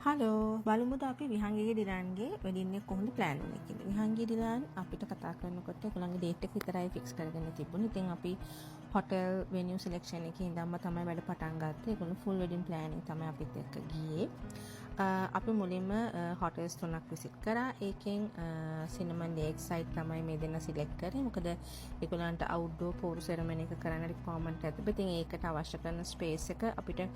Hello බලමුද අපි විහංගිගේ ඩිලන්ගේ wedding එක කොහොමද ප්ලෑන් වෙන්නේ කියලා. විහංගිගේ ඩිලන් අපිට කතා කරනකොට ඒගොල්ලන්ගේ ඩේට් එක විතරයි ෆික්ස් කරගෙන තිබුණේ. ඉතින් අපි හොටෙල් වෙනියු සිලෙක්ෂන් එකේ ඉඳන්ම තමයි වැඩ පටන් ගත්තේ. ඒගොල්ලෝ ෆුල් වෙඩින් ප්ලෑනින් තමයි අපිත් එක්ක ගියේ. අපි මුලින්ම හොටෙල්ස් 3ක් විසිට් කරා. ඒකෙන් සිනමන් ලේක් සයිඩ් තමයි මේ දෙන්න සිලෙක්ට් කරේ. මොකද ඒගොල්ලන්ට අවුට්ඩෝර් පෝරු සෙරමනි එක කරන්න රික්වයර්මන්ට් ඇති. ඉතින් ඒකට අවශ්‍ය කරන ස්පේස් එක අපිට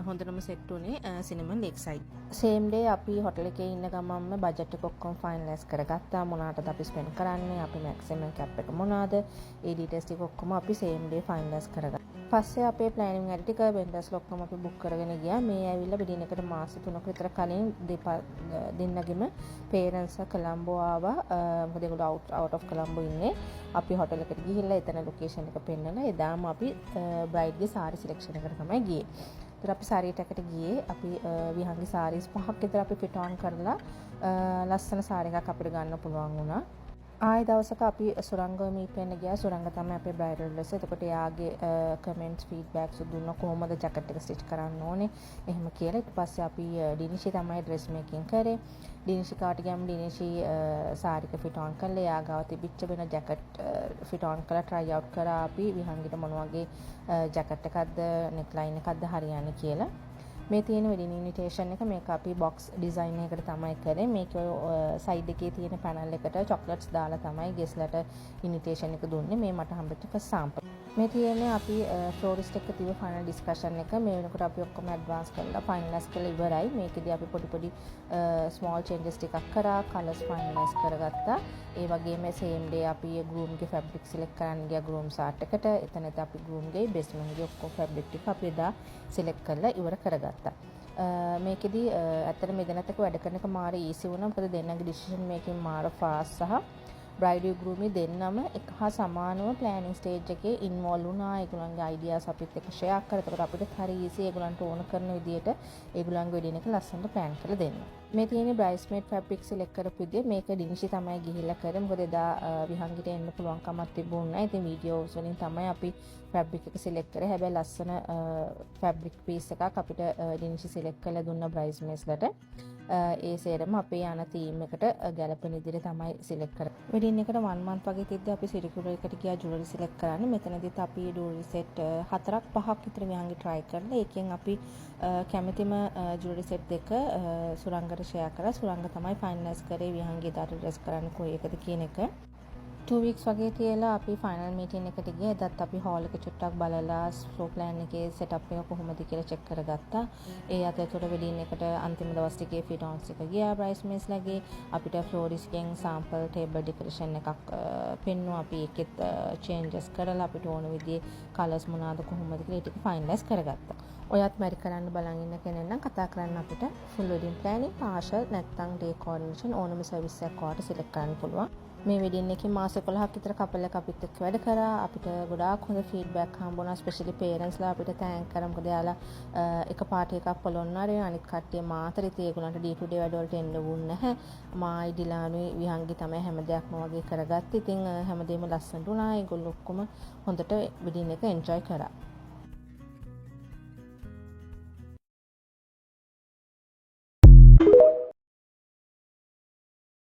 හොඳටම සෙට් උනේ cinnamon lake side. Same day අපි හොටෙල් එකේ ඉන්න ගමන්ම බජට් එක ඔක්කොම ෆයිනලයිස් කරගත්තා. මොනකටද අපි ස්පෙන්ඩ් කරන්නේ, අපි මැක්සිමම් කැප් එක මොනවාද, ඒ ඩීටේල්ස් ටික ඔක්කොම අපි සේම් ඩේ ෆයිනලයිස් කරගත්තා. පස්සේ අපේ ප්ලෑනින් වැඩ ටික වෙන්ඩර්ස් ඔක්කොම අපි බුක් කරගෙන ගියා. මේ ඇවිල්ලා බෙදින එකට මාස 3ක විතර කලින් දෙන්නගෙම පේරන්ට්ස් කොලම්බෝ ආවා. මොකද ඒගොල්ලෝ අවුට් ඔෆ් කොලම්බෝ ඉන්නේ. අපි හොටෙල් එකට ගිහිල්ලා එතන ලොකේෂන් එක පෙන්නලා එදාම අපි බ්‍රයිඩ්ගේ සාරි සිලෙක්ෂන් එකට තමයි ගියේ. ඉතින් අපි සාරියට එකට ගියේ. අපි විහංගි සාරීස් 5ක් විතර අපි ෆිට ඔන් කරලා ලස්සන සාරි එකක් අපිට ගන්න පුළුවන් වුණා. ආයෙ දවසක අපි සුරංගව මීට් වෙන්න ගියා. සුරංග තමයි අපේ බ්‍රයිඩල් ඩ්‍රෙස්. එතකොට එයාගේ කමෙන්ට්ස් ෆීඩ්බැක්ස් දුන්නා කොහොමද ජැකට් එක ස්ටිච් කරන්න ඕනේ එහෙම කියලා. ඊට පස්සේ අපි ඩිනිෂි තමයි ඩ්‍රෙස් මේකින් කරේ. ඩිනිෂි කාට ගියාම ඩිනිෂි සාරික ෆිට ඔන් කළා. එයා ගාව තිබිච්ච වෙන ජැකට් ෆිට ඔන් කරලා try out කරා අපි විහංගිට මොන වගේ ජැකට් එකක්ද නෙක් ලයින් එකක්ද හරියන්නේ කියලා. මේ තියෙන වෙඩින් ඉන්විටේෂන් එක මේක අපි බොක්ස් ඩිසයින් එකකට තමයි කරේ. මේක සයිඩ් එකේ තියෙන පැනල් එකට චොක්ලට්ස් දාලා තමයි ගෙස්ලට ඉන්විටේෂන් එක දුන්නේ. මේ මට හම්බෙච්ච ෆස්ට් සාම්පල්. මේ තියෙන්නේ අපි ෆ්ලෝරිස්ට් එක්ක තිබ්බ ෆයිනල් ඩිස්කෂන් එක. මේ වෙනකොට අපි ඔක්කොම ඇඩ්වාන්ස් කරලා ෆයිනලයිස් කරලා ඉවරයි. මේකෙදී අපි පොඩි ස්මෝල් චේන්ජස් ටිකක් කරා. කලර්ස් ෆයිනලයිස් කරගත්තා. ඒ වගේම සේම් ඩේ අපි ගෲම්ගේ ෆැබ්‍රික් සිලෙක්ට් කරන්න ගියා ගෲම් සාට් එකට. එතනදී අපි ගෲම්ගේ බෙස්ට්මන්ගේ ඔක්කොම ෆැබ්‍රික් ටික අපි එදා සිලෙක්ට් කරලා ඉවර කරගත්තා. මේකෙදී ඇත්තට මේ දෙන්නත් එක්ක වැඩ කරන එක මාර ඊසි වුණා. මොකද දෙන්නගේ ඩිසිෂන් මේකින් මාර ෆාස්ට් සහ බ්‍රයිඩල් ගෲමි දෙන්නම එක හා සමානව ප්ලෑනින් ස්ටේජ් එකේ ඉන්වෝල්ව් වුණා. ඒගොල්ලන්ගේ අයිඩියාස් අපිත් එක්ක ෂෙයා කරා. ඒකට අපිට හරි ඊසි ඒගොල්ලන්ට ඕන කරන විදියට ඒගොල්ලන්ගේ වෙඩින් එක ලස්සනට ප්ලෑන් කරලා දෙන්න. මේ තියෙන්නේ බ්‍රයිස්මේඩ් ෆැබ්‍රික් සිලෙක්ට් කරපු විදිය. මේක ඩිනිෂි තමයි ගිහිල්ලා කරේ. මොකද එදා විහංගිට එන්න පුළුවන් කමක් තිබුණේ නැහැ. ඉතින් වීඩියෝස් වලින් තමයි අපි ෆැබ්‍රික් එක සිලෙක්ට් කරේ. හැබැයි ලස්සන ෆැබ්‍රික් පීස් එකක් අපිට ඩිනිෂි සිලෙක්ට් කරලා දුන්න බ්‍රයිස්මේඩ්ස්ලට. ඒ සේරම අපේ යන තීම් එකට ගැලපෙන විදිහට තමයි සිලෙක්ට් කරේ. වෙඩින් එකට 1 month වගේ තියද්දී අපි සිරිකුලර් එකට ගියා ජුවලරි සිලෙක්ට් කරන්න. මෙතනදිත් අපි ජුවලරි සෙට් 4ක් 5ක් විතර විහංගි try කරලා ඒකෙන් අපි කැමතිම ජුවලරි සෙට් දෙක සුරංගට ෂෙයා කරා. සුරංග තමයි ෆයිනලයිස් කරේ විහංගි දාට ඩ්‍රෙස් කරන්න කොයි එකද කියන එක. 2 weeks වගේ තියලා අපි ෆයිනල් මීටින් එකට ගියා. එදත් අපි හෝල් එක චුට්ටක් බලලා ෆ්ලෝ ප්ලෑන් එකේ සෙටප් එක කොහොමද කියලා චෙක් කරගත්තා. ඒ අතරතුර වෙඩින් එකට අන්තිම දවස් ටිකේ ෆිට ඔන්ස් එක ගියා බ්‍රයිස්මේඩ්ස්ලාගේ. අපිට ෆ්ලෝරිස්ට්ගෙන් සාම්පල් ටේබල් ඩෙකොරේෂන් එකක් පෙන්නුවා. අපි ඒකෙත් චේන්ජස් කරලා අපිට ඕන විදිහේ කලර්ස් මොනවාද කොහොමද කියලා ටික ෆයිනලයිස් කරගත්තා. ඔයත් මැරි කරන්න බලන් ඉන්න කෙනෙක් නම් කතා කරන්න අපිට ෆුල් වෙඩින් ප්ලෑනින් පාර්ෂල් නැත්නම් ඩේ කෝඩිනේෂන් ඕනම සර්විස් එකක් ඔයාලට සිලෙක්ට් කරන්න පුළුවන්. මේ වෙඩින් එකේ මාස 11ක් විතර කපල් එක අපිත් එක්ක වැඩ කරා. අපිට ගොඩාක් හොඳ ෆීඩ්බැක් හම්බ වුණා. ස්පෙෂලි පේරන්ට්ස්ලා අපිට තෑන්ක් කරා. මොකද එයාලා එක පාටි එකක් පොළොන්නරේ අනිත් කට්ටිය මාතරේ ඒගොල්ලන්ට ඩේ ටු ඩේ වැඩ වලට එන්න වුණ නැහැ. මායි ඩිලානුයි විහංගි තමයි හැම දෙයක්ම වගේ කරගත්තේ. ඉතින් හැමදේම ලස්සනට වුණා. ඒගොල්ලෝ ඔක්කොම හොඳට වෙඩින් එක එන්ජොයි කරා.